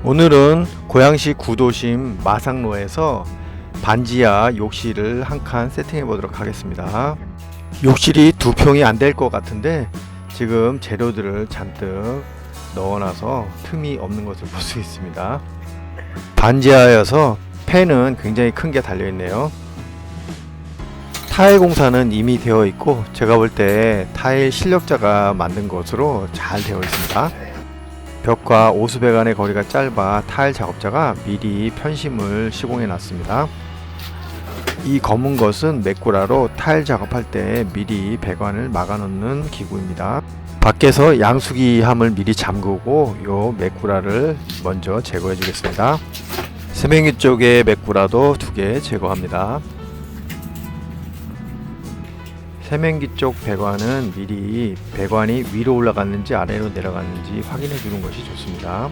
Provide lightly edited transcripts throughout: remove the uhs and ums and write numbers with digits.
오늘은 고양시 구도심 마상로에서 반지하 욕실을 한 칸 세팅해 보도록 하겠습니다. 욕실이 2평이 안 될 것 같은데 지금 재료들을 잔뜩 넣어놔서 틈이 없는 것을 볼 수 있습니다. 반지하여서 팬은 굉장히 큰 게 달려있네요. 타일 공사는 이미 되어 있고 제가 볼 때 타일 실력자가 만든 것으로 잘 되어 있습니다. 벽과 오수배관의 거리가 짧아 타일 작업자가 미리 편심을 시공해 놨습니다. 이 검은 것은 메꾸라로 타일 작업할 때 미리 배관을 막아 놓는 기구입니다. 밖에서 양수기 함을 미리 잠그고 요 메꾸라를 먼저 제거해 주겠습니다. 세면기 쪽에 메꾸라도 2개 제거합니다. 세면기 쪽 배관은 미리 배관이 위로 올라갔는지 아래로 내려갔는지 확인해 주는 것이 좋습니다.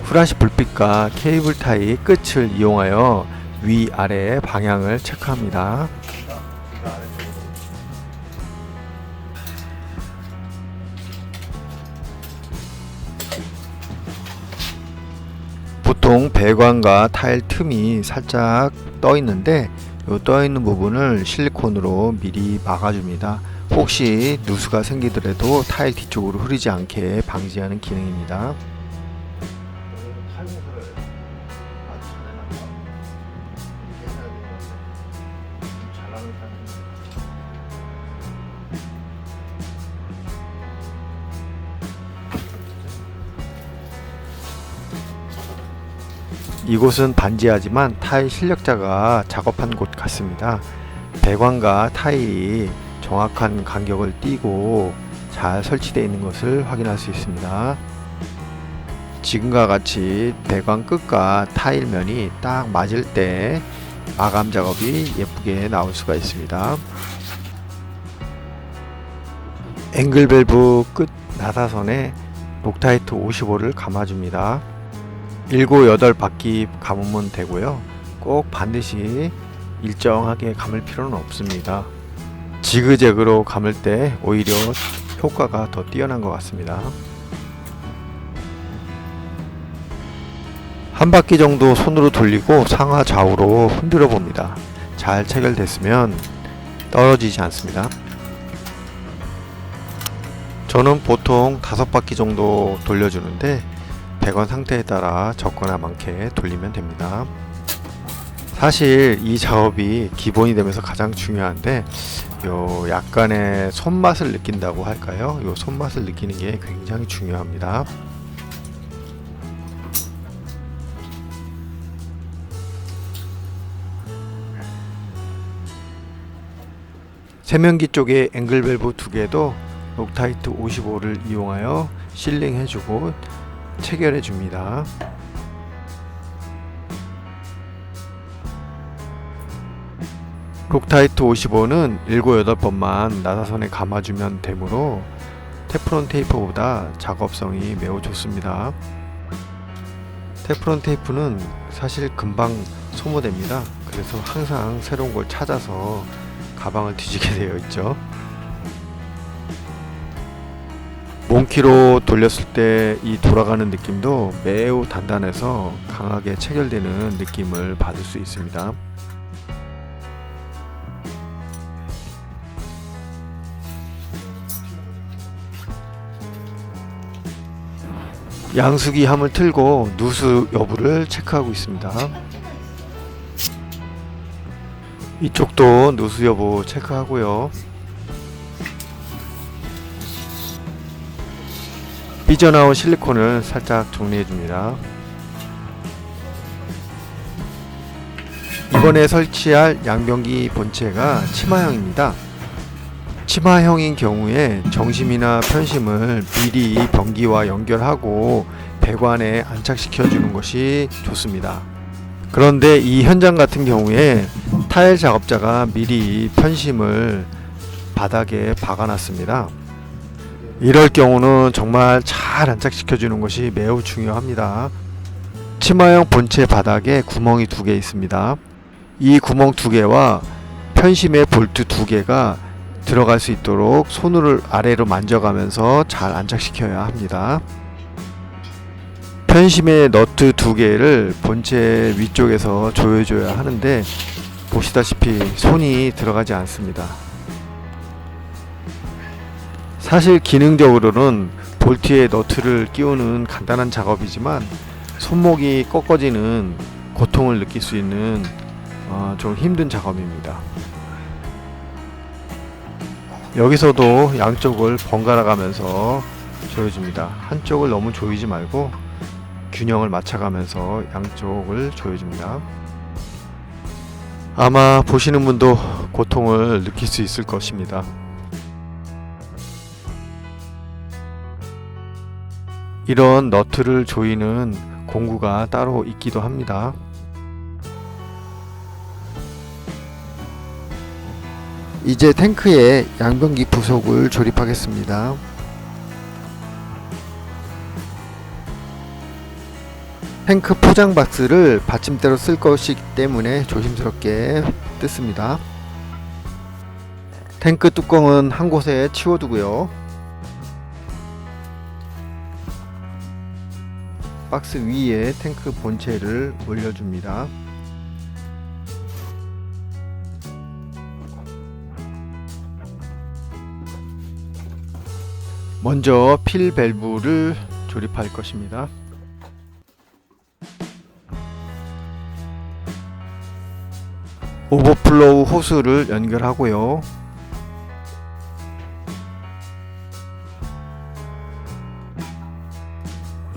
후라시 불빛과 케이블 타이 끝을 이용하여 위아래 방향을 체크합니다. 보통 배관과 타일 틈이 살짝 떠 있는데 이 떠 있는 부분을 실리콘으로 미리 막아줍니다. 혹시 누수가 생기더라도 타일 뒤쪽으로 흐르지 않게 방지하는 기능입니다. 이곳은 반지하지만 타일 실력자가 작업한 곳 같습니다. 배관과 타일이 정확한 간격을 띄고 잘 설치되어 있는 것을 확인할 수 있습니다. 지금과 같이 배관 끝과 타일 면이 딱 맞을 때 마감 작업이 예쁘게 나올 수가 있습니다. 앵글 밸브 끝 나사선에 록타이트 55를 감아줍니다. 7, 8바퀴 감으면 되고요. 꼭 반드시 일정하게 감을 필요는 없습니다. 지그재그로 감을 때 오히려 효과가 더 뛰어난 것 같습니다. 한 바퀴 정도 손으로 돌리고 상하 좌우로 흔들어 봅니다. 잘 체결됐으면 떨어지지 않습니다. 저는 보통 5바퀴 정도 돌려주는데 배관 상태에 따라 적거나 많게 돌리면 됩니다. 사실 이 작업이 기본이 되면서 가장 중요한데 요 약간의 손맛을 느낀다고 할까요? 요 손맛을 느끼는 게 굉장히 중요합니다. 세면기 쪽에 앵글 밸브 2개도 록타이트 55를 이용하여 실링 해주고 체결해 줍니다. 록타이트 55는 7, 8번만 나사선에 감아주면 되므로 테프론 테이프보다 작업성이 매우 좋습니다. 테프론 테이프는 사실 금방 소모됩니다. 그래서 항상 새로운 걸 찾아서 가방을 뒤지게 되어 있죠. 몽키로 돌렸을 때 이 돌아가는 느낌도 매우 단단해서 강하게 체결되는 느낌을 받을 수 있습니다. 양수기 함을 틀고 누수 여부를 체크하고 있습니다. 이쪽도 누수 여부 체크하고요. 삐져나온 실리콘을 살짝 정리해 줍니다. 이번에 설치할 양변기 본체가 치마형입니다. 치마형인 경우에 정심이나 편심을 미리 변기와 연결하고 배관에 안착시켜 주는 것이 좋습니다. 그런데 이 현장 같은 경우에 타일 작업자가 미리 편심을 바닥에 박아놨습니다. 이럴 경우는 정말 잘 안착시켜 주는 것이 매우 중요합니다. 치마형 본체 바닥에 구멍이 2개 있습니다. 이 구멍 2개와 편심에 볼트 2개가 들어갈 수 있도록 손을 아래로 만져가면서 잘 안착시켜야 합니다. 편심의 너트 2개를 본체 위쪽에서 조여줘야 하는데 보시다시피 손이 들어가지 않습니다. 사실 기능적으로는 볼트에 너트를 끼우는 간단한 작업이지만 손목이 꺾어지는 고통을 느낄 수 있는 좀 힘든 작업입니다. 여기서도 양쪽을 번갈아 가면서 조여줍니다. 한쪽을 너무 조이지 말고 균형을 맞춰가면서 양쪽을 조여줍니다. 아마 보시는 분도 고통을 느낄 수 있을 것입니다. 이런 너트를 조이는 공구가 따로 있기도 합니다. 이제 탱크에 양변기 부속을 조립하겠습니다. 탱크 포장 박스를 받침대로 쓸 것이기 때문에 조심스럽게 뜯습니다. 탱크 뚜껑은 한 곳에 치워두고요. 박스 위에 탱크 본체를 올려줍니다. 먼저 필 밸브를 조립할 것입니다. 오버플로우 호스를 연결하고요.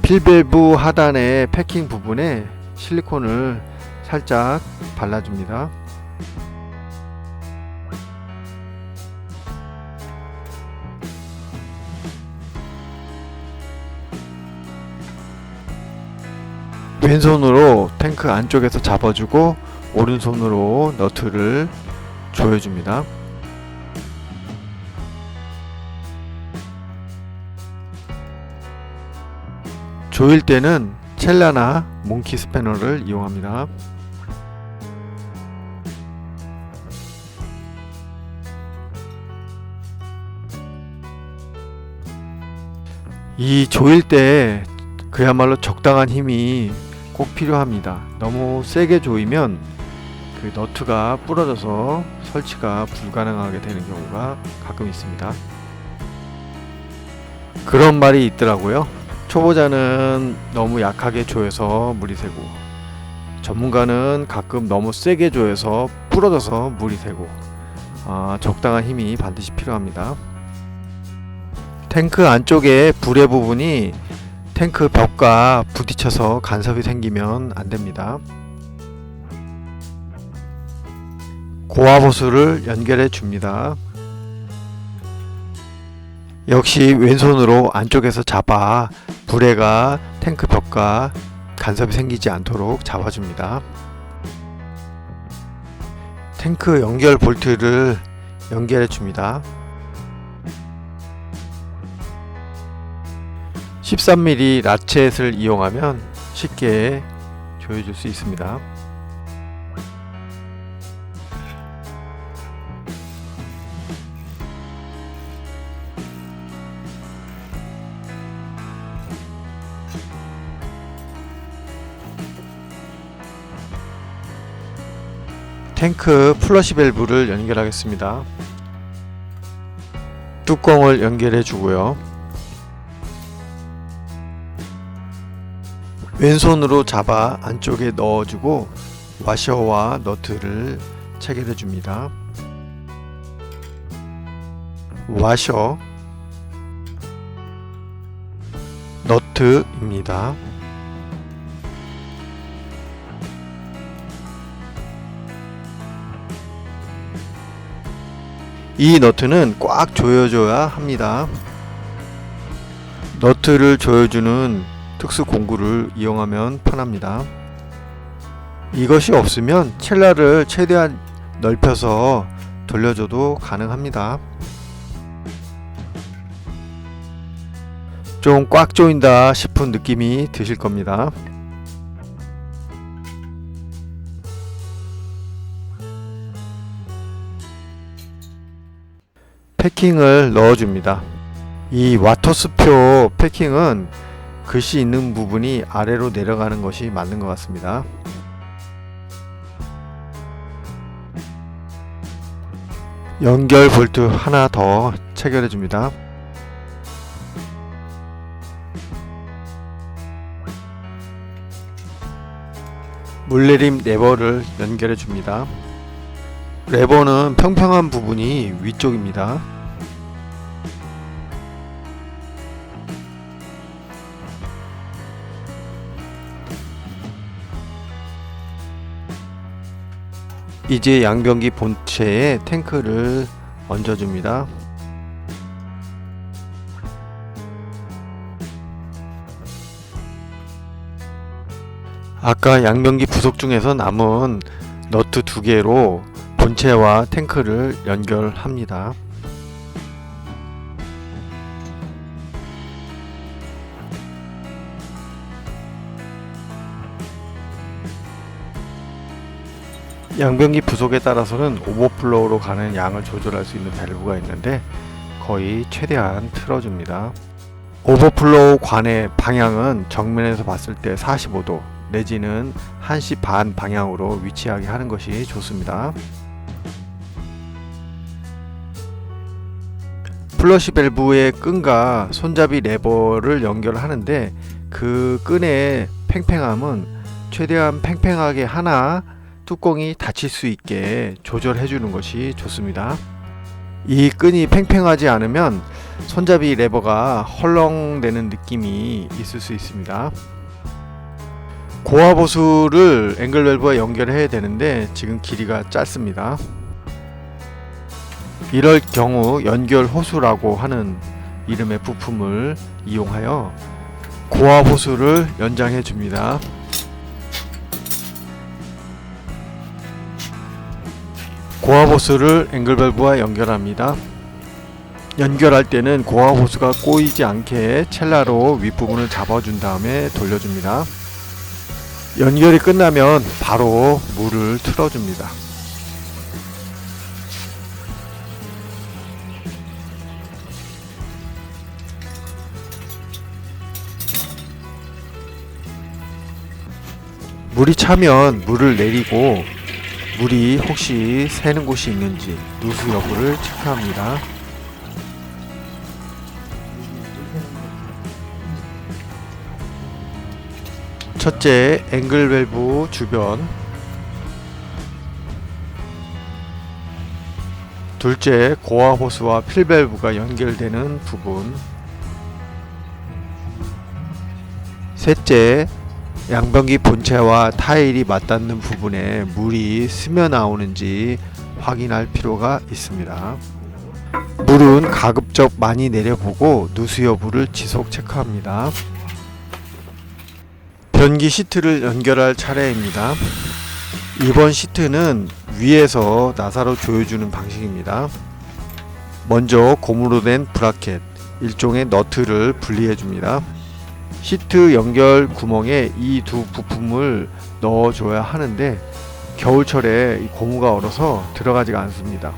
필밸브 하단의 패킹 부분에 실리콘을 살짝 발라줍니다. 왼손으로 탱크 안쪽에서 잡아주고 오른손으로 너트를 조여줍니다. 조일 때는 첼라나 몽키 스패너를 이용합니다. 이 조일 때 그야말로 적당한 힘이 꼭 필요합니다. 너무 세게 조이면 그 너트가 부러져서 설치가 불가능하게 되는 경우가 가끔 있습니다. 그런 말이 있더라고요. 초보자는 너무 약하게 조여서 물이 새고, 전문가는 가끔 너무 세게 조여서 부러져서 물이 새고, 적당한 힘이 반드시 필요합니다. 탱크 안쪽에 불의 부분이 탱크 벽과 부딪혀서 간섭이 생기면 안됩니다. 고압호스를 연결해 줍니다. 역시 왼손으로 안쪽에서 잡아 불에가 탱크 벽과 간섭이 생기지 않도록 잡아줍니다. 탱크 연결 볼트를 연결해 줍니다. 13mm 라쳇을 이용하면 쉽게 조여줄 수 있습니다. 탱크 플러시 밸브를 연결하겠습니다. 뚜껑을 연결해 주고요. 왼손으로 잡아 안쪽에 넣어주고 와셔와 너트를 체결해 줍니다. 와셔, 너트입니다. 이 너트는 꽉 조여줘야 합니다. 너트를 조여주는 특수 공구를 이용하면 편합니다. 이것이 없으면 첼라를 최대한 넓혀서 돌려줘도 가능합니다. 좀 꽉 조인다 싶은 느낌이 드실 겁니다. 패킹을 넣어줍니다. 이 와터스표 패킹은 글씨 있는 부분이 아래로 내려가는 것이 맞는 것 같습니다. 연결 볼트 하나 더 체결해 줍니다. 물내림 레버를 연결해 줍니다. 레버는 평평한 부분이 위쪽입니다. 이제 양변기 본체에 탱크를 얹어줍니다. 아까 양변기 부속 중에서 남은 너트 2개로 본체와 탱크를 연결합니다. 양변기 부속에 따라서는 오버플로우로 가는 양을 조절할 수 있는 밸브가 있는데 거의 최대한 틀어줍니다. 오버플로우 관의 방향은 정면에서 봤을 때 45도 내지는 1시 반 방향으로 위치하게 하는 것이 좋습니다. 플러시 밸브의 끈과 손잡이 레버를 연결하는데 그 끈의 팽팽함은 최대한 팽팽하게 하나 뚜껑이 닫힐 수 있게 조절해 주는 것이 좋습니다. 이 끈이 팽팽하지 않으면 손잡이 레버가 헐렁대는 느낌이 있을 수 있습니다. 고압 호스를 앵글 밸브와 연결해야 되는데 지금 길이가 짧습니다. 이럴 경우 연결 호스라고 하는 이름의 부품을 이용하여 고압 호스를 연장해 줍니다. 고압 호스를 앵글 밸브와 연결합니다. 연결할 때는 고압 호스가 꼬이지 않게 첼라로 윗부분을 잡아준 다음에 돌려줍니다. 연결이 끝나면 바로 물을 틀어줍니다. 물이 차면 물을 내리고 물이 혹시 새는 곳이 있는지 누수 여부를 체크합니다. 첫째, 앵글 밸브 주변. 둘째, 고압 호스와 필 밸브가 연결되는 부분. 셋째, 양변기 본체와 타일이 맞닿는 부분에 물이 스며 나오는지 확인할 필요가 있습니다. 물은 가급적 많이 내려보고 누수 여부를 지속 체크합니다. 변기 시트를 연결할 차례입니다. 이번 시트는 위에서 나사로 조여주는 방식입니다. 먼저 고무로 된 브라켓, 일종의 너트를 분리해 줍니다. 시트 연결 구멍에 이 두 부품을 넣어줘야 하는데 겨울철에 이 고무가 얼어서 들어가지가 않습니다.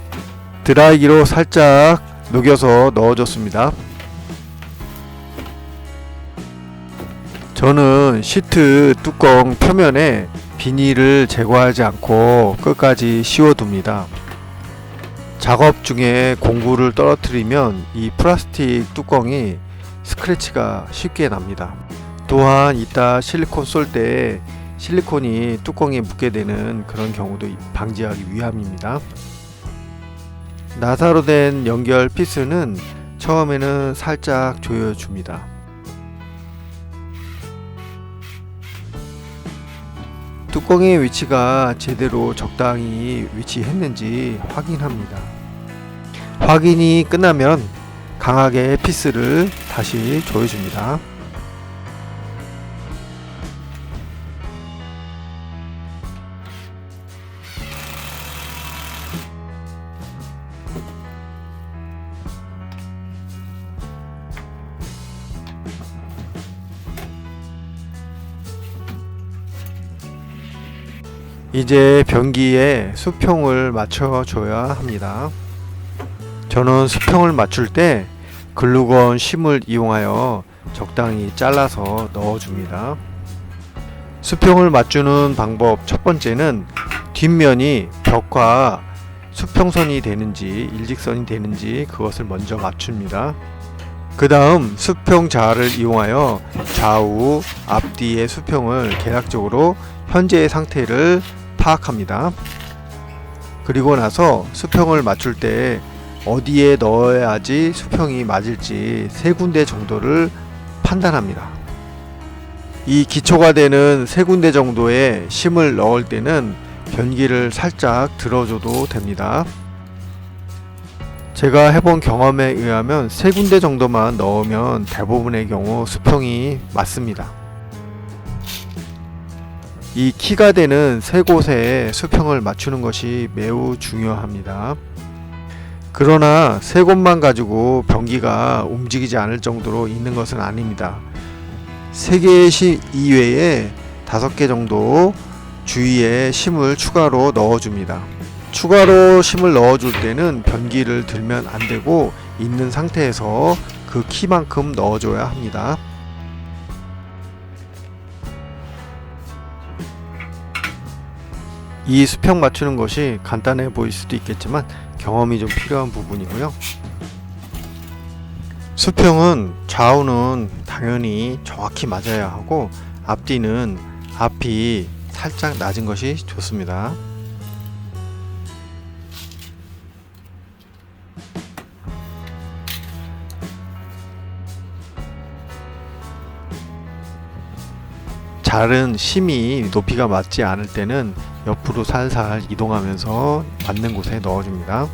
드라이기로 살짝 녹여서 넣어줬습니다. 저는 시트 뚜껑 표면에 비닐을 제거하지 않고 끝까지 씌워둡니다. 작업 중에 공구를 떨어뜨리면 이 플라스틱 뚜껑이 스크래치가 쉽게 납니다. 또한 이따 실리콘 쏠 때 실리콘이 뚜껑에 묻게 되는 그런 경우도 방지하기 위함입니다. 나사로 된 연결 피스는 처음에는 살짝 조여줍니다. 뚜껑의 위치가 제대로 적당히 위치했는지 확인합니다. 확인이 끝나면 강하게 피스를 다시 조여줍니다. 이제 변기에 수평을 맞춰줘야 합니다. 저는 수평을 맞출 때 글루건 심을 이용하여 적당히 잘라서 넣어줍니다. 수평을 맞추는 방법 첫 번째는 뒷면이 벽과 수평선이 되는지 일직선이 되는지 그것을 먼저 맞춥니다. 그 다음 수평자를 이용하여 좌우 앞뒤의 수평을 계략적으로 현재의 상태를 파악합니다. 그리고 나서 수평을 맞출 때 어디에 넣어야지 수평이 맞을지 3군데 정도를 판단합니다. 이 기초가 되는 3군데 정도의 심을 넣을 때는 변기를 살짝 들어줘도 됩니다. 제가 해본 경험에 의하면 3군데 정도만 넣으면 대부분의 경우 수평이 맞습니다. 이 키가 되는 3곳에 수평을 맞추는 것이 매우 중요합니다. 그러나 3곳만 가지고 변기가 움직이지 않을 정도로 있는 것은 아닙니다. 3개의 심 이외에 5개 정도 주위에 심을 추가로 넣어줍니다. 추가로 심을 넣어줄 때는 변기를 들면 안되고 있는 상태에서 그 키만큼 넣어줘야 합니다. 이 수평 맞추는 것이 간단해 보일 수도 있겠지만 경험이 좀 필요한 부분이고요. 수평은 좌우는 당연히 정확히 맞아야 하고 앞뒤는 앞이 살짝 낮은 것이 좋습니다. 자른 심이 높이가 맞지 않을 때는 옆으로 살살 이동하면서 맞는 곳에 넣어줍니다.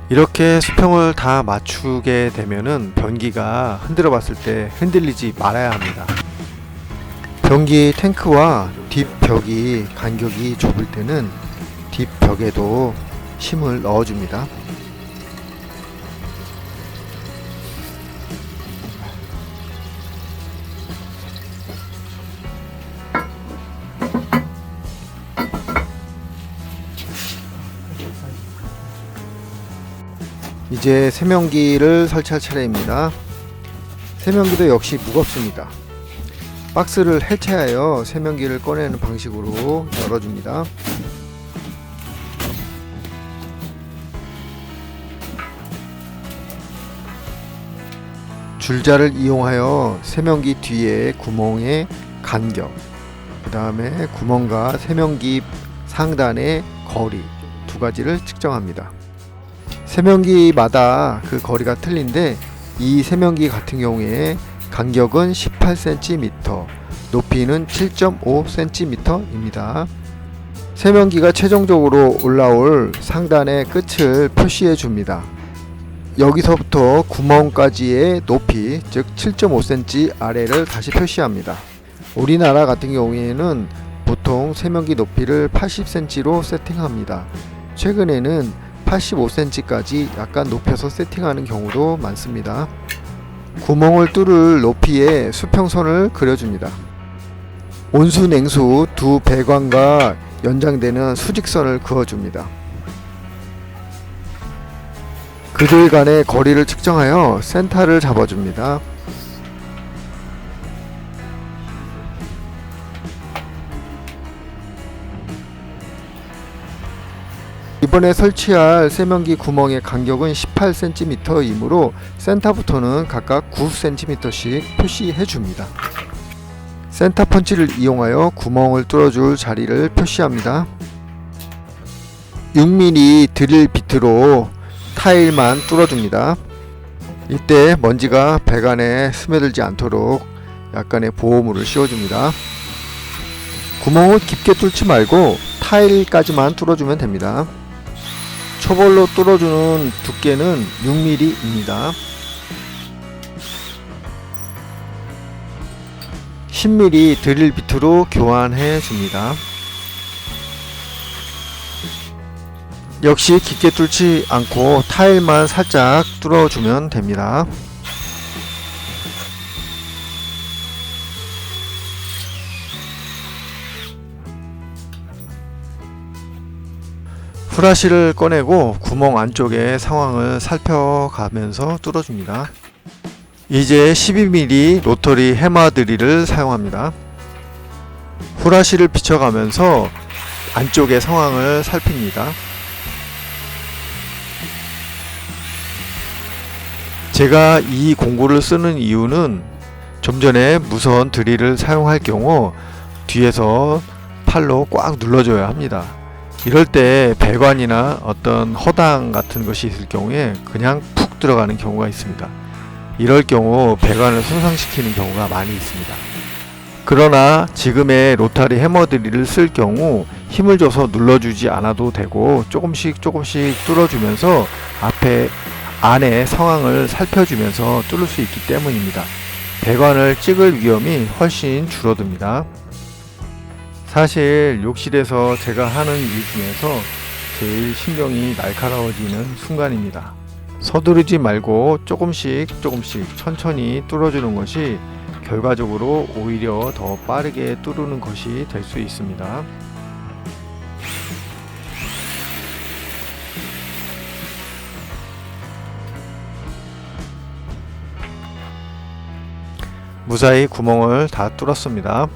이렇게 수평을 다 맞추게 되면은 변기가 흔들어 봤을 때 흔들리지 말아야 합니다. 변기 탱크와 뒷벽이 간격이 좁을 때는 뒷벽에도 심을 넣어줍니다. 이제 세면기를 설치할 차례입니다. 세면기도 역시 무겁습니다. 박스를 해체하여 세면기를 꺼내는 방식으로 열어줍니다. 줄자를 이용하여 세면기 뒤에 구멍의 간격, 그 다음에 구멍과 세면기 상단의 거리 2가지를 측정합니다. 세면기마다 그 거리가 틀린데 이 세면기 같은 경우에 간격은 18cm, 높이는 7.5cm입니다. 세면기가 최종적으로 올라올 상단의 끝을 표시해 줍니다. 여기서부터 구멍까지의 높이, 즉 7.5cm 아래를 다시 표시합니다. 우리나라 같은 경우에는 보통 세면기 높이를 80cm로 세팅합니다. 최근에는 85cm까지 약간 높여서 세팅하는 경우도 많습니다. 구멍을 뚫을 높이의 수평선을 그려줍니다. 온수 냉수 두 배관과 연장되는 수직선을 그어줍니다. 그들 간의 거리를 측정하여 센터를 잡아줍니다. 이번에 설치할 세면기 구멍의 간격은 18cm이므로 센터부터는 각각 9cm씩 표시해 줍니다. 센터 펀치를 이용하여 구멍을 뚫어줄 자리를 표시합니다. 6mm 드릴 비트로 타일만 뚫어줍니다. 이때 먼지가 배관에 스며들지 않도록 약간의 보호물을 씌워줍니다. 구멍을 깊게 뚫지 말고 타일까지만 뚫어주면 됩니다. 초벌로 뚫어주는 두께는 6mm입니다. 10mm 드릴 비트로 교환해 줍니다. 역시 깊게 뚫지 않고 타일만 살짝 뚫어주면 됩니다. 후라시를 꺼내고 구멍 안쪽의 상황을 살펴가면서 뚫어줍니다. 이제 12mm 로터리 해마 드릴을 사용합니다. 후라시를 비춰가면서 안쪽의 상황을 살핍니다. 제가 이 공구를 쓰는 이유는 좀 전에 무선 드릴을 사용할 경우 뒤에서 팔로 꽉 눌러줘야 합니다. 이럴 때 배관이나 어떤 허당 같은 것이 있을 경우에 그냥 푹 들어가는 경우가 있습니다. 이럴 경우 배관을 손상시키는 경우가 많이 있습니다. 그러나 지금의 로타리 해머 드릴을 쓸 경우 힘을 줘서 눌러주지 않아도 되고 조금씩 뚫어주면서 안의 상황을 살펴주면서 뚫을 수 있기 때문입니다. 배관을 찍을 위험이 훨씬 줄어듭니다. 사실 욕실에서 제가 하는 일 중에서 제일 신경이 날카로워지는 순간입니다. 서두르지 말고 조금씩 천천히 뚫어주는 것이 결과적으로 오히려 더 빠르게 뚫는 것이 될 수 있습니다. 무사히 구멍을 다 뚫었습니다.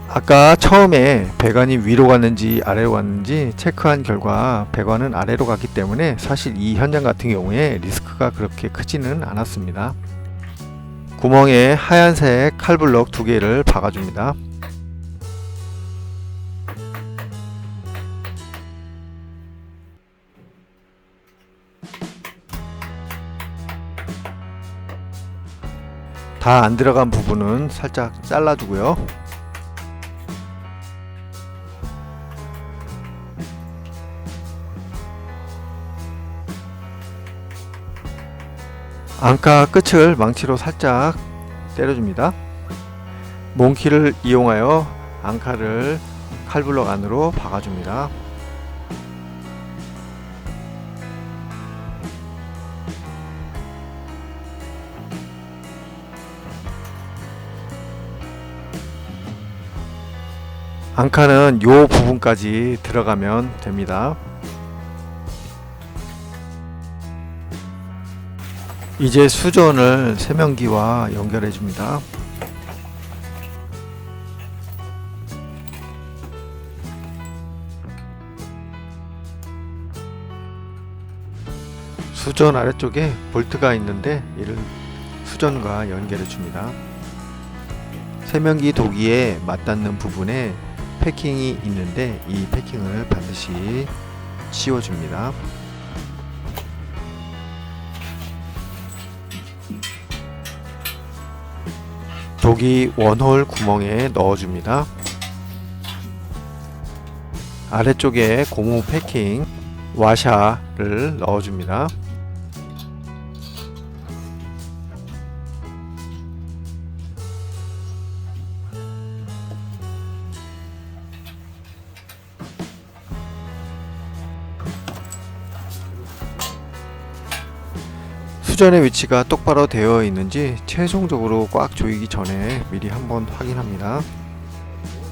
아까 처음에 배관이 위로 갔는지 아래로 갔는지 체크한 결과 배관은 아래로 갔기 때문에 사실 이 현장 같은 경우에 리스크가 그렇게 크지는 않았습니다. 구멍에 하얀색 칼블럭 2개를 박아줍니다. 다 안 들어간 부분은 살짝 잘라주고요. 안카 끝을 망치로 살짝 때려줍니다. 몽키를 이용하여 안카를 칼블럭 안으로 박아줍니다. 안카는 요 부분까지 들어가면 됩니다. 이제 수전을 세면기와 연결해 줍니다. 수전 아래쪽에 볼트가 있는데 이를 수전과 연결해 줍니다. 세면기 도기에 맞닿는 부분에 패킹이 있는데 이 패킹을 반드시 씌워줍니다. 도기 원홀 구멍에 넣어줍니다. 아래쪽에 고무 패킹 와샤를 넣어줍니다. 수전의 위치가 똑바로 되어 있는지 최종적으로 꽉 조이기 전에 미리 한번 확인합니다.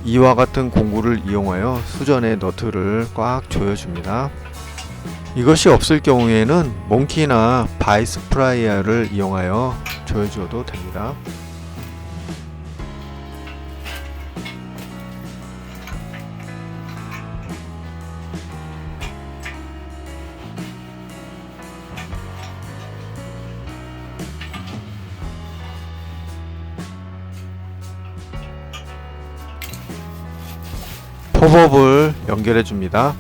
이와 같은 공구를 이용하여 수전의 너트를 꽉 조여줍니다. 이것이 없을 경우에는 몽키나 바이스 프라이어를 이용하여 조여주어도 됩니다. 팝업을 연결해 줍니다.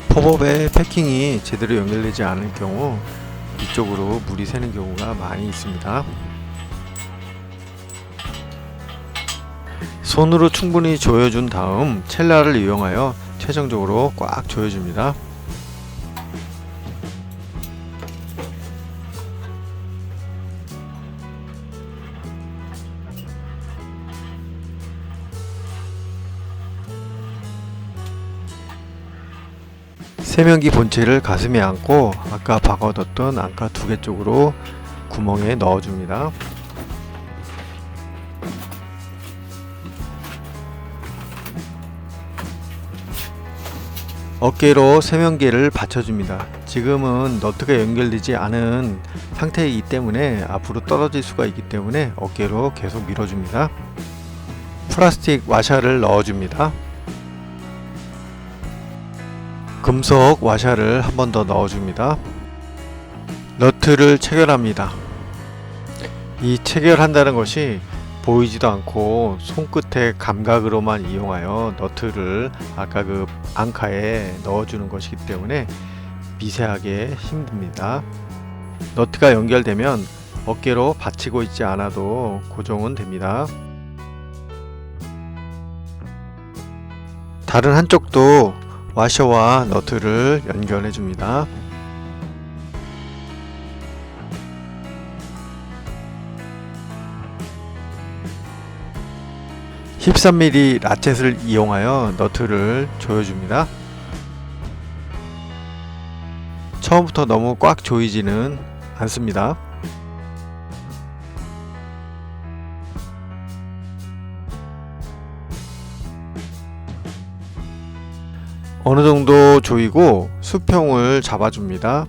팝업에 패킹이 제대로 연결되지 않을 경우 이쪽으로 물이 새는 경우가 많이 있습니다. 손으로 충분히 조여준 다음 첼라를 이용하여 최종적으로 꽉 조여줍니다. 세면기 본체를 가슴에 안고 아까 박아뒀던 앙카 2개 쪽으로 구멍에 넣어줍니다. 어깨로 세면기를 받쳐줍니다. 지금은 너트가 연결되지 않은 상태이기 때문에 앞으로 떨어질 수가 있기 때문에 어깨로 계속 밀어줍니다. 플라스틱 와샤를 넣어줍니다. 금속 와샤를 한 번 더 넣어줍니다. 너트를 체결합니다. 이 체결한다는 것이 보이지도 않고 손끝의 감각으로만 이용하여 너트를 아까 그 앙카에 넣어주는 것이기 때문에 미세하게 힘듭니다. 너트가 연결되면 어깨로 받치고 있지 않아도 고정은 됩니다. 다른 한쪽도 와셔와 너트를 연결해 줍니다. 13mm 라쳇을 이용하여 너트를 조여줍니다. 처음부터 너무 꽉 조이지는 않습니다. 어느 정도 조이고 수평을 잡아줍니다.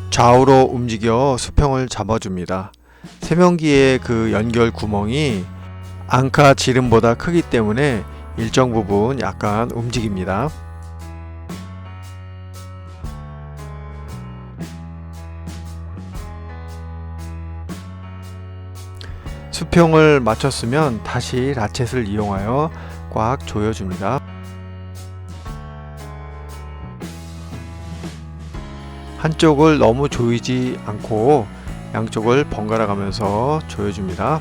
좌우로 움직여 수평을 잡아줍니다. 세면기의 그 연결 구멍이 앙카 지름보다 크기 때문에 일정 부분 약간 움직입니다. 수평을 맞췄으면 다시 라쳇을 이용하여 꽉 조여줍니다. 한쪽을 너무 조이지 않고 양쪽을 번갈아 가면서 조여줍니다.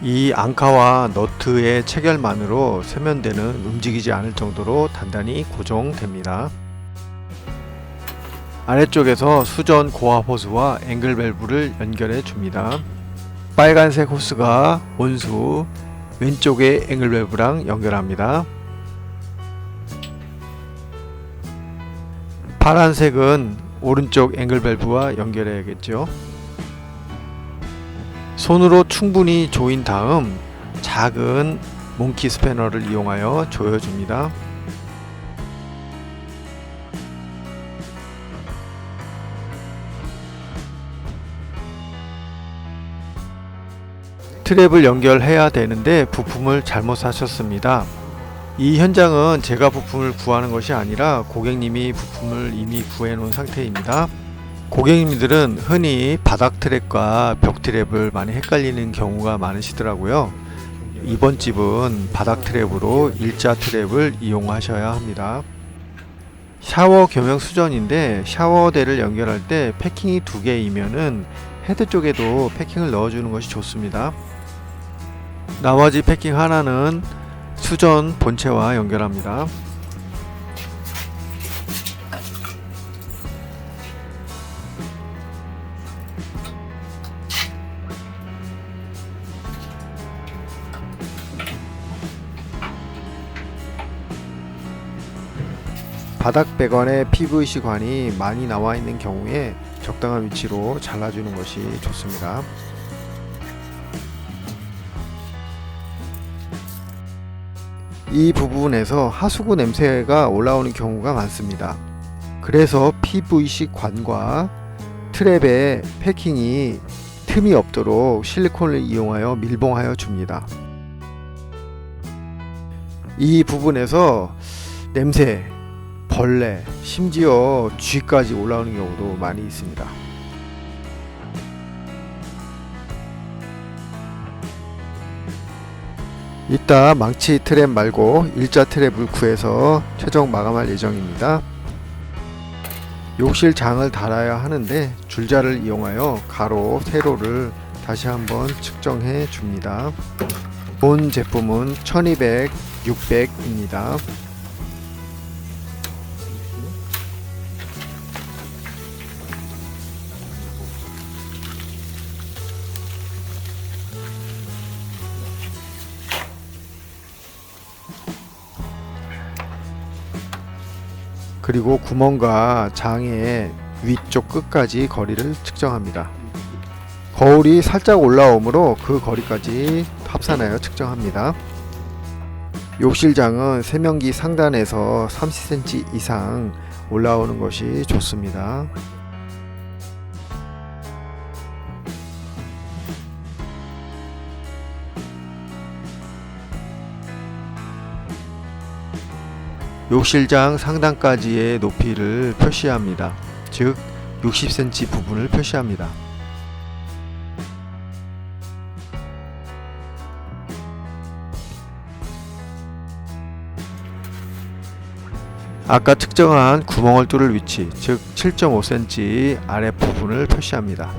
이 앙카와 너트의 체결만으로 세면대는 움직이지 않을 정도로 단단히 고정됩니다. 아래쪽에서 수전 고압 호스와 앵글 밸브를 연결해 줍니다. 빨간색 호스가 온수, 왼쪽에 앵글 밸브랑 연결합니다. 파란색은 오른쪽 앵글 밸브와 연결해야겠죠. 손으로 충분히 조인 다음 작은 몽키 스패너를 이용하여 조여줍니다. 트랩을 연결해야 되는데 부품을 잘못 사셨습니다. 이 현장은 제가 부품을 구하는 것이 아니라 고객님이 부품을 이미 구해 놓은 상태입니다. 고객님들은 흔히 바닥 트랩과 벽 트랩을 많이 헷갈리는 경우가 많으시더라고요. 이번 집은 바닥 트랩으로 일자 트랩을 이용하셔야 합니다. 샤워 겸용 수전인데 샤워대를 연결할 때 패킹이 2개이면은 헤드 쪽에도 패킹을 넣어주는 것이 좋습니다. 나머지 패킹 하나는 수전 본체와 연결합니다. 바닥 배관에 PVC 관이 많이 나와 있는 경우에 적당한 위치로 잘라주는 것이 좋습니다. 이 부분에서 하수구 냄새가 올라오는 경우가 많습니다. 그래서 PVC 관과 트랩의 패킹이 틈이 없도록 실리콘을 이용하여 밀봉하여 줍니다. 이 부분에서 냄새, 벌레, 심지어 쥐까지 올라오는 경우도 많이 있습니다. 이따 망치 트랩 말고 일자 트랩을 구해서 최종 마감할 예정입니다. 욕실 장을 달아야 하는데 줄자를 이용하여 가로, 세로를 다시 한번 측정해 줍니다. 본 제품은 1200, 600입니다. 그리고 구멍과 장의 위쪽 끝까지 거리를 측정합니다. 거울이 살짝 올라오므로 그 거리까지 합산하여 측정합니다. 욕실장은 세면기 상단에서 30cm 이상 올라오는 것이 좋습니다. 욕실장 상단까지의 높이를 표시합니다. 즉 60cm 부분을 표시합니다. 아까 측정한 구멍을 뚫을 위치, 즉 7.5cm 아랫부분을 표시합니다.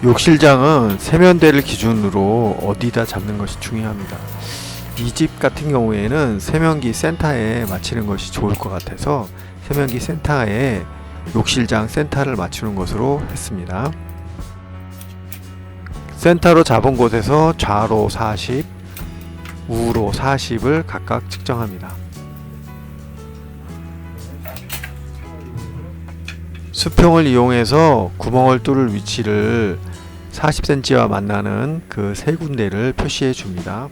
욕실장은 세면대를 기준으로 어디다 잡는 것이 중요합니다. 이 집 같은 경우에는 세면기 센터에 맞추는 것이 좋을 것 같아서 세면기 센터에 욕실장 센터를 맞추는 것으로 했습니다. 센터로 잡은 곳에서 좌로 40, 우로 40을 각각 측정합니다. 수평을 이용해서 구멍을 뚫을 위치를 40cm와 만나는 그 세 군데를 표시해 줍니다.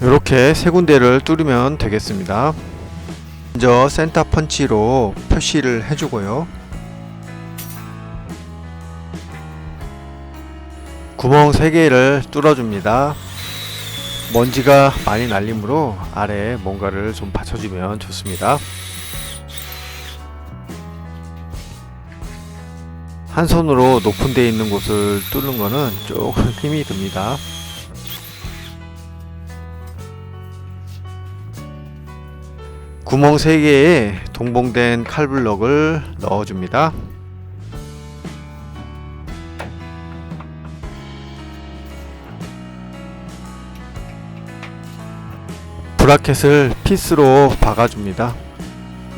이렇게 세 군데를 뚫으면 되겠습니다. 먼저 센터 펀치로 표시를 해주고요. 구멍 3개를 뚫어줍니다. 먼지가 많이 날리므로 아래에 뭔가를 좀 받쳐주면 좋습니다. 한 손으로 높은 데 있는 곳을 뚫는 것은 조금 힘이 듭니다. 구멍 3개에 동봉된 칼블럭을 넣어줍니다. 브라켓을 피스로 박아줍니다.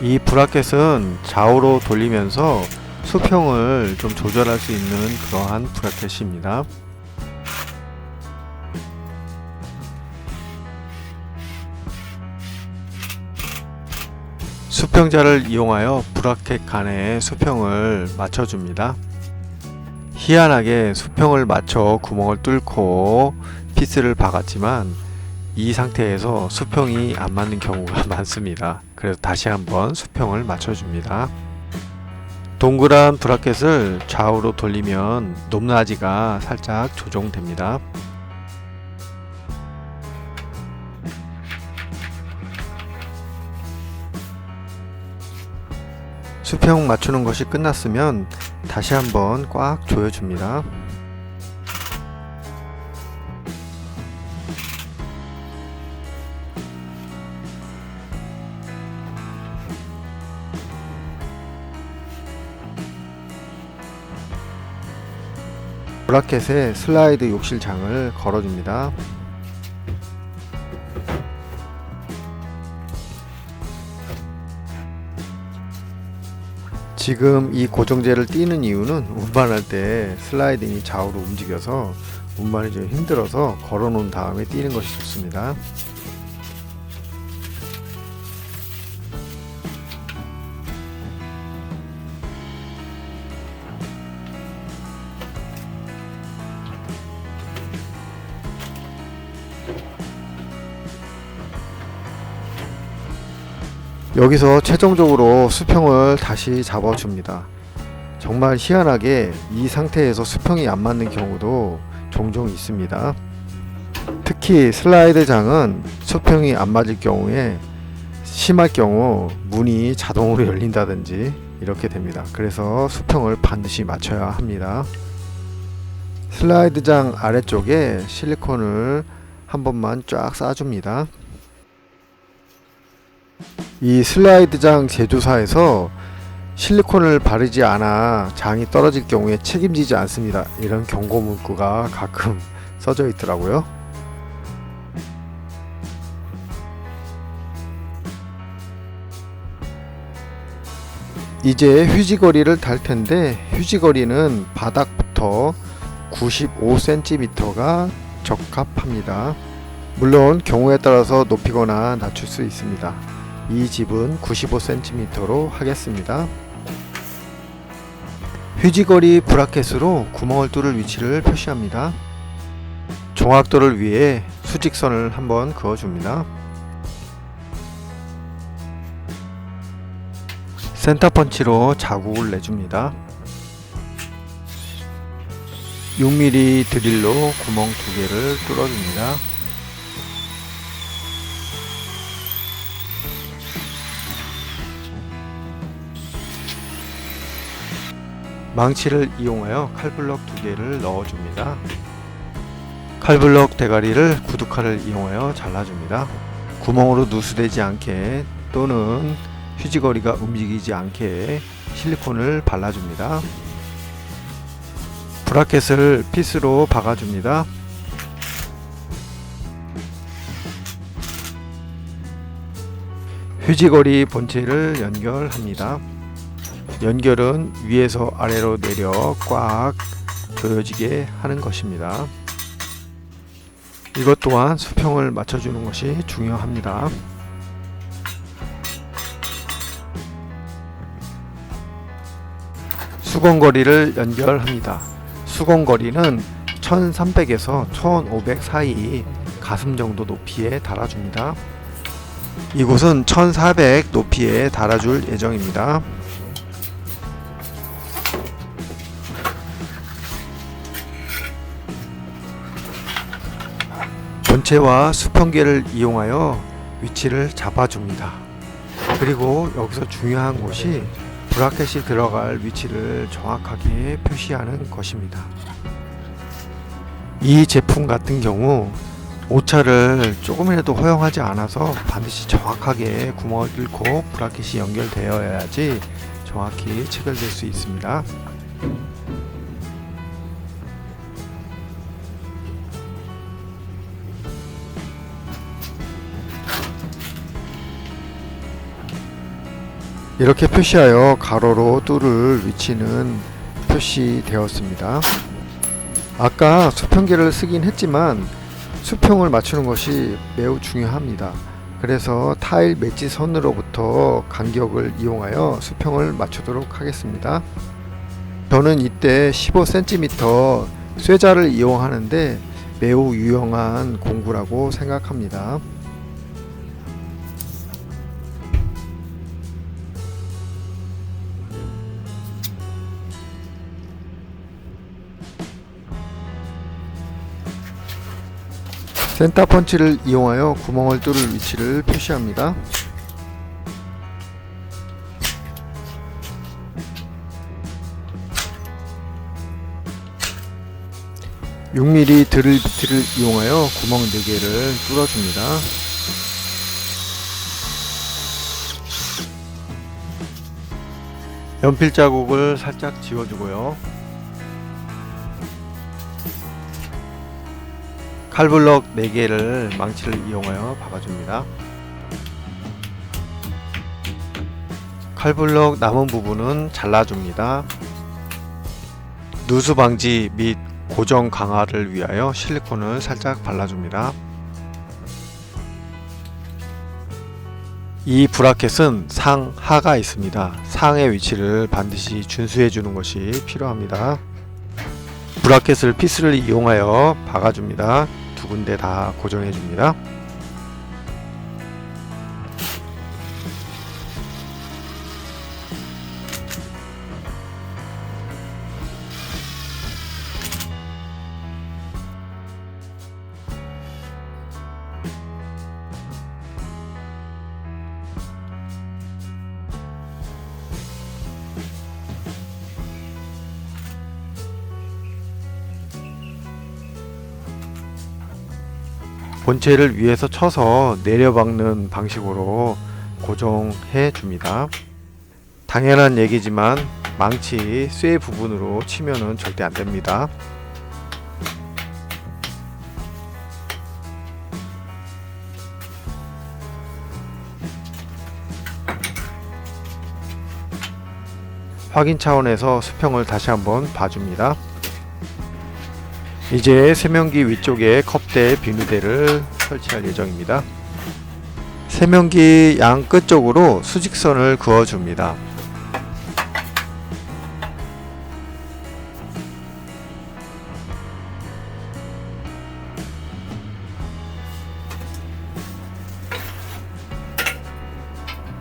이 브라켓은 좌우로 돌리면서 수평을 좀 조절할 수 있는 그러한 브라켓입니다. 수평자를 이용하여 브라켓 간의 수평을 맞춰줍니다. 희한하게 수평을 맞춰 구멍을 뚫고 피스를 박았지만 이 상태에서 수평이 안 맞는 경우가 많습니다. 그래서 다시 한번 수평을 맞춰줍니다. 동그란 브라켓을 좌우로 돌리면 높낮이가 살짝 조정됩니다. 수평 맞추는 것이 끝났으면 다시 한번 꽉 조여줍니다. 브라켓에 슬라이드 욕실장을 걸어줍니다. 지금 이 고정제를 띄는 이유는 운반할 때 슬라이딩이 좌우로 움직여서 운반이 좀 힘들어서 걸어 놓은 다음에 띄는 것이 좋습니다. 여기서 최종적으로 수평을 다시 잡아줍니다. 정말 희한하게 이 상태에서 수평이 안 맞는 경우도 종종 있습니다. 특히 슬라이드 장은 수평이 안 맞을 경우에 심할 경우 문이 자동으로 열린다든지 이렇게 됩니다. 그래서 수평을 반드시 맞춰야 합니다. 슬라이드 장 아래쪽에 실리콘을 한 번만 쫙 싸줍니다. 이 슬라이드장 제조사에서 실리콘을 바르지 않아 장이 떨어질 경우에 책임지지 않습니다. 이런 경고 문구가 가끔 써져 있더라고요. 이제 휴지거리를 달 텐데, 휴지거리는 바닥부터 95cm가 적합합니다. 물론 경우에 따라서 높이거나 낮출 수 있습니다. 이 집은 95cm로 하겠습니다. 휴지거리 브라켓으로 구멍을 뚫을 위치를 표시합니다. 정확도를 위해 수직선을 한번 그어줍니다. 센터 펀치로 자국을 내줍니다. 6mm 드릴로 구멍 2개를 뚫어줍니다. 망치를 이용하여 칼블럭 2개를 넣어줍니다. 칼블럭 대가리를 구두칼을 이용하여 잘라줍니다. 구멍으로 누수되지 않게 또는 휴지거리가 움직이지 않게 실리콘을 발라줍니다. 브라켓을 핏으로 박아줍니다. 휴지거리 본체를 연결합니다. 연결은 위에서 아래로 내려 꽉 조여지게 하는 것입니다. 이것 또한 수평을 맞춰주는 것이 중요합니다. 수건거리를 연결합니다. 수건거리는 1300에서 1500 사이 가슴 정도 높이에 달아줍니다. 이곳은 1400 높이에 달아줄 예정입니다. 본체와 수평계를 이용하여 위치를 잡아줍니다. 그리고 여기서 중요한 것이 브라켓이 들어갈 위치를 정확하게 표시하는 것입니다. 이 제품 같은 경우 오차를 조금이라도 허용하지 않아서 반드시 정확하게 구멍을 뚫고 브라켓이 연결되어야지 정확히 체결될 수 있습니다. 이렇게 표시하여 가로로 뚫을 위치는 표시되었습니다. 아까 수평계를 쓰긴 했지만 수평을 맞추는 것이 매우 중요합니다. 그래서 타일 매치 선으로부터 간격을 이용하여 수평을 맞추도록 하겠습니다. 저는 이때 15cm 쇠자를 이용하는데 매우 유용한 공구라고 생각합니다. 센터 펀치를 이용하여 구멍을 뚫을 위치를 표시합니다. (6mm) 드릴 비트를 이용하여 구멍 4개를 뚫어줍니다. 연필 자국을 살짝 지워주고요. 칼블럭 4개를 망치를 이용하여 박아줍니다. 칼블럭 남은 부분은 잘라줍니다. 누수 방지 및 고정 강화를 위하여 실리콘을 살짝 발라줍니다. 이 브라켓은 상하가 있습니다. 상의 위치를 반드시 준수해 주는 것이 필요합니다. 브라켓을 피스를 이용하여 박아줍니다. 2군데 다 고정해 줍니다. 본체를 위에서 쳐서 내려박는 방식으로 고정해 줍니다. 당연한 얘기지만 망치 쇠 부분으로 치면은 절대 안 됩니다. 확인 차원에서 수평을 다시 한번 봐줍니다. 이제 세면기 위쪽에 컵대 비누대를 설치할 예정입니다. 세면기 양 끝쪽으로 수직선을 그어줍니다.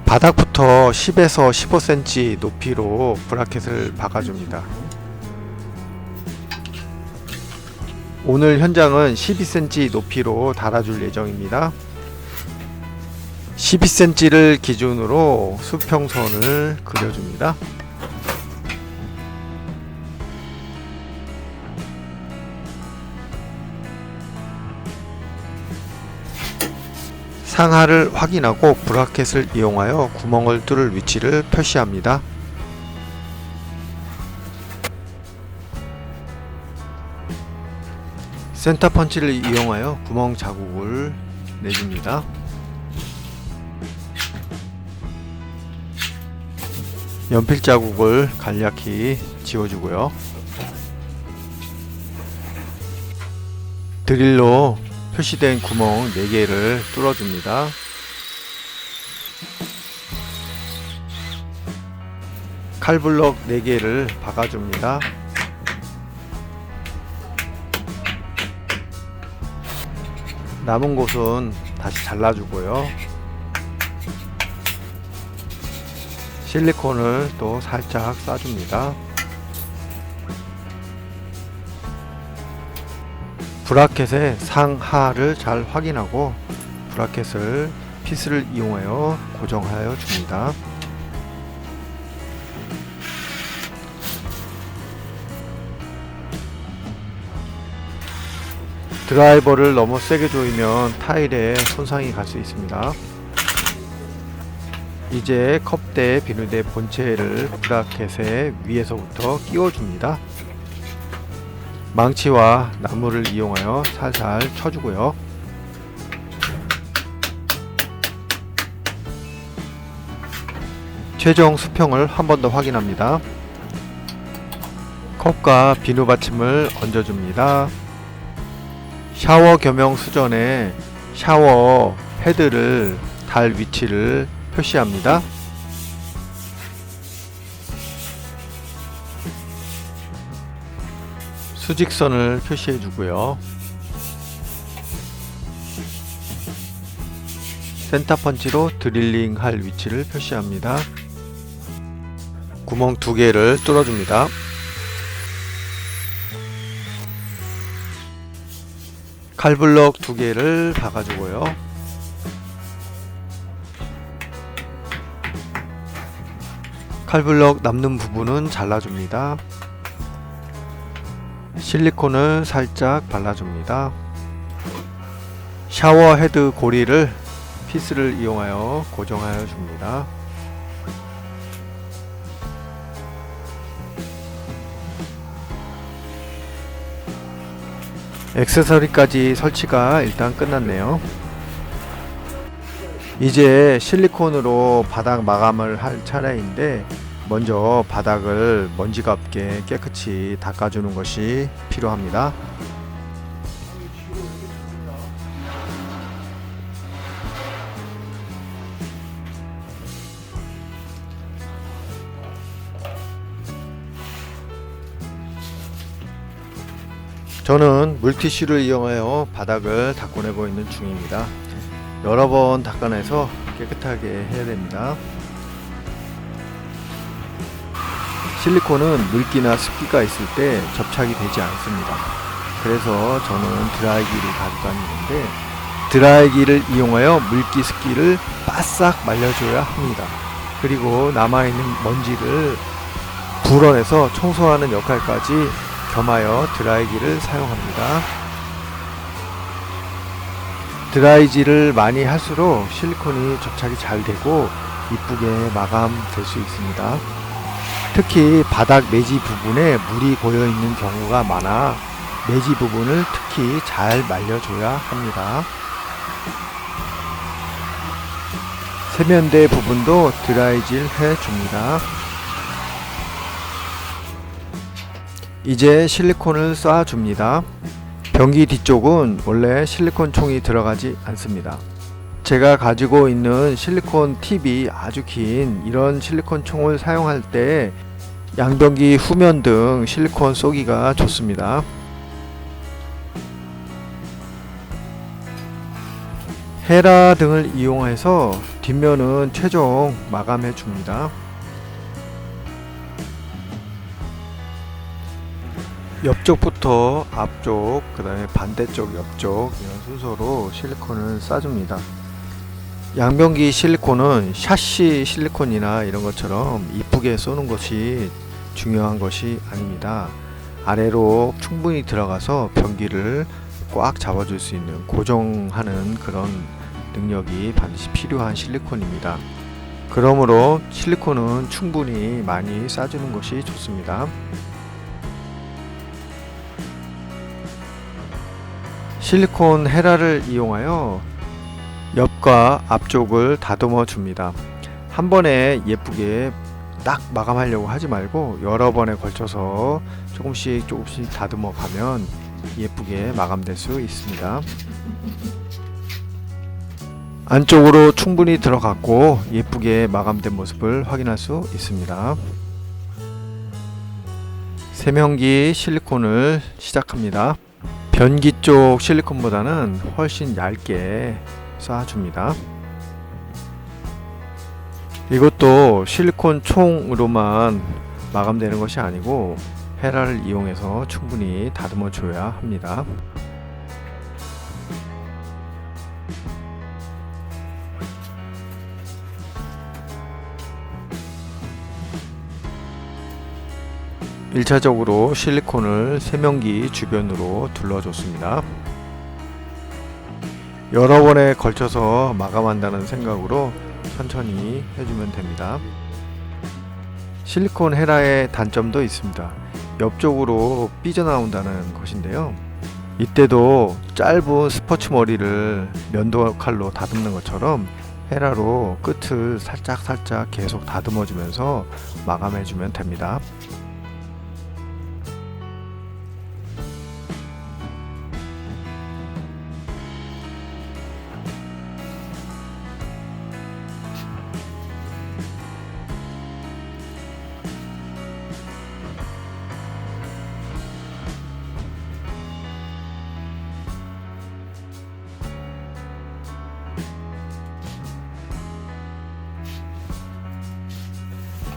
바닥부터 10에서 15cm 높이로 브라켓을 박아줍니다. 오늘 현장은 12cm 높이로 달아줄 예정입니다. 12cm를 기준으로 수평선을 그려줍니다. 상하를 확인하고 브라켓을 이용하여 구멍을 뚫을 위치를 표시합니다. 센터 펀치를 이용하여 구멍 자국을 내줍니다. 연필 자국을 간략히 지워주고요. 드릴로 표시된 구멍 4개를 뚫어줍니다. 칼블럭 4개를 박아줍니다. 남은 곳은 다시 잘라주고요. 실리콘을 또 살짝 싸줍니다. 브라켓의 상하를 잘 확인하고 브라켓을 핏을 이용하여 고정하여 줍니다. 드라이버를 너무 세게 조이면 타일에 손상이 갈 수 있습니다. 이제 컵대 비누대 본체를 브라켓의 위에서부터 끼워줍니다. 망치와 나무를 이용하여 살살 쳐주고요. 최종 수평을 한 번 더 확인합니다. 컵과 비누 받침을 얹어줍니다. 샤워 겸용 수전에 샤워 헤드를 달 위치를 표시합니다. 수직선을 표시해 주고요. 센터 펀치로 드릴링 할 위치를 표시합니다. 구멍 2개를 뚫어줍니다. 칼블럭 2개를 박아주고요. 칼블럭 남는 부분은 잘라줍니다. 실리콘을 살짝 발라줍니다. 샤워 헤드 고리를 피스를 이용하여 고정하여 줍니다. 액세서리까지 설치가 일단 끝났네요. 이제 실리콘으로 바닥 마감을 할 차례인데 먼저 바닥을 먼지가 없게 깨끗이 닦아주는 것이 필요합니다. 저는 물티슈를 이용하여 바닥을 닦아내고 있는 중입니다. 여러 번 닦아내서 깨끗하게 해야 됩니다. 실리콘은 물기나 습기가 있을 때 접착이 되지 않습니다. 그래서 저는 드라이기를 가지고 다니는데 드라이기를 이용하여 물기 습기를 바싹 말려줘야 합니다. 그리고 남아있는 먼지를 불어내서 청소하는 역할까지 겸하여 드라이기를 사용합니다. 드라이질을 많이 할수록 실리콘이 접착이 잘 되고 이쁘게 마감될 수 있습니다. 특히 바닥 매지 부분에 물이 고여 있는 경우가 많아 매지 부분을 특히 잘 말려줘야 합니다. 세면대 부분도 드라이질 해줍니다. 이제 실리콘을 쏴줍니다. 변기 뒤쪽은 원래 실리콘 총이 들어가지 않습니다. 제가 가지고 있는 실리콘 팁이 아주 긴 이런 실리콘 총을 사용할 때 양변기 후면 등 실리콘 쏘기가 좋습니다. 헤라 등을 이용해서 뒷면은 최종 마감해 줍니다. 옆쪽부터 앞쪽, 그 다음에 반대쪽 옆쪽 이런 순서로 실리콘을 쏴줍니다. 양변기 실리콘은 샤시 실리콘이나 이런 것처럼 이쁘게 쏘는 것이 중요한 것이 아닙니다. 아래로 충분히 들어가서 변기를 꽉 잡아줄 수 있는 고정하는 그런 능력이 반드시 필요한 실리콘입니다. 그러므로 실리콘은 충분히 많이 쏴주는 것이 좋습니다. 실리콘 헤라를 이용하여 옆과 앞쪽을 다듬어 줍니다. 한 번에 예쁘게 딱 마감하려고 하지 말고 여러 번에 걸쳐서 조금씩 다듬어 가면 예쁘게 마감될 수 있습니다. 안쪽으로 충분히 들어갔고 예쁘게 마감된 모습을 확인할 수 있습니다. 세면기 실리콘을 시작합니다. 변기 쪽 실리콘보다는 훨씬 얇게 쏴줍니다. 이것도 실리콘 총으로만 마감되는 것이 아니고 헤라를 이용해서 충분히 다듬어 줘야 합니다. 일차적으로 실리콘을 세면기 주변으로 둘러줬습니다. 여러 번에 걸쳐서 마감한다는 생각으로 천천히 해주면 됩니다. 실리콘 헤라의 단점도 있습니다. 옆쪽으로 삐져나온다는 것인데요. 이때도 짧은 스포츠 머리를 면도 칼로 다듬는 것처럼 헤라로 끝을 살짝 계속 다듬어 주면서 마감해 주면 됩니다.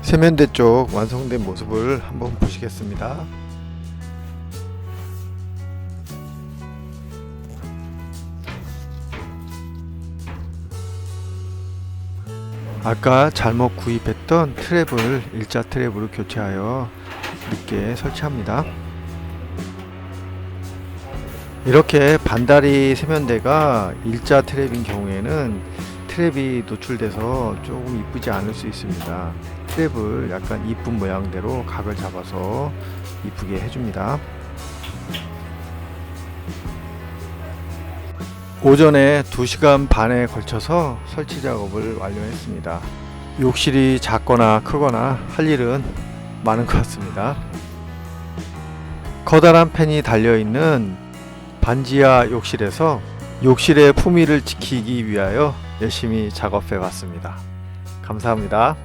세면대 쪽 완성된 모습을 한번 보시겠습니다. 아까 잘못 구입했던 트랩을 일자 트랩으로 교체하여 늦게 설치합니다. 이렇게 반다리 세면대가 일자 트랩인 경우에는 트랩이 노출돼서 조금 이쁘지 않을 수 있습니다. 트랩을 약간 이쁜 모양대로 각을 잡아서 이쁘게 해줍니다. 오전에 2시간 반에 걸쳐서 설치 작업을 완료했습니다. 욕실이 작거나 크거나 할 일은 많은 것 같습니다. 커다란 팬이 달려있는 반지하 욕실에서 욕실의 품위를 지키기 위하여 열심히 작업해 봤습니다. 감사합니다.